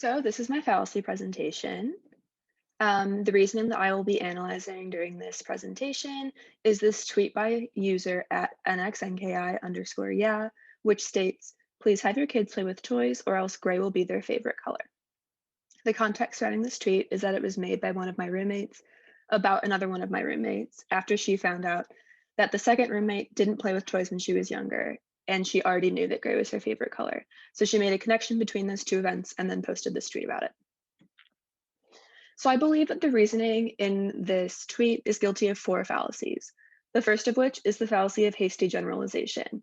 So this is my fallacy presentation. The reasoning that I will be analyzing during this presentation is this tweet by user at nxnki_yeah, which states, please have your kids play with toys or else gray will be their favorite color. The context surrounding this tweet is that it was made by one of my roommates about another one of my roommates after she found out that the second roommate didn't play with toys when she was younger, and she already knew that gray was her favorite color. So she made a connection between those two events and then posted this tweet about it. So I believe that the reasoning in this tweet is guilty of four fallacies. The first of which is the fallacy of hasty generalization.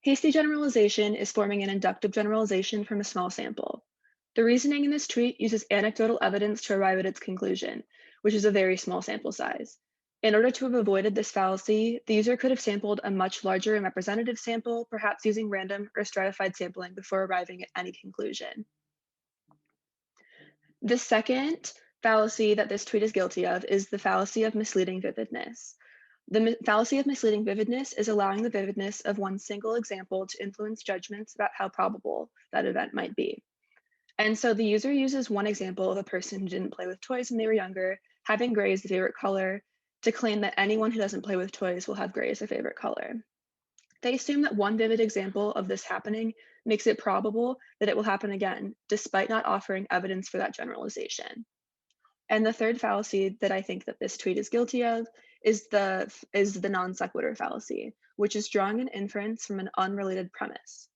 Hasty generalization is forming an inductive generalization from a small sample. The reasoning in this tweet uses anecdotal evidence to arrive at its conclusion, which is a very small sample size. In order to have avoided this fallacy, the user could have sampled a much larger and representative sample, perhaps using random or stratified sampling before arriving at any conclusion. The second fallacy that this tweet is guilty of is the fallacy of misleading vividness. The fallacy of misleading vividness is allowing the vividness of one single example to influence judgments about how probable that event might be. And so the user uses one example of a person who didn't play with toys when they were younger, having gray as the favorite color, to claim that anyone who doesn't play with toys will have gray as their favorite color. They assume that one vivid example of this happening makes it probable that it will happen again, despite not offering evidence for that generalization. And the third fallacy that I think that this tweet is guilty of is the non sequitur fallacy, which is drawing an inference from an unrelated premise.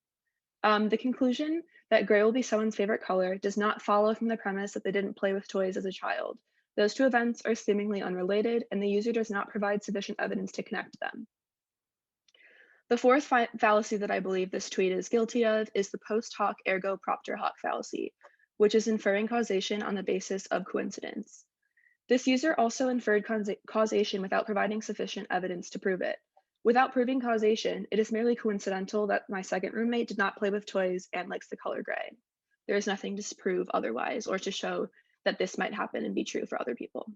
The conclusion that gray will be someone's favorite color does not follow from the premise that they didn't play with toys as a child. Those two events are seemingly unrelated, and the user does not provide sufficient evidence to connect them. The fourth fallacy that I believe this tweet is guilty of is the post hoc ergo propter hoc fallacy, which is inferring causation on the basis of coincidence. This user also inferred causation without providing sufficient evidence to prove it. Without proving causation, it is merely coincidental that my second roommate did not play with toys and likes the color gray. There is nothing to prove otherwise or to show that this might happen and be true for other people.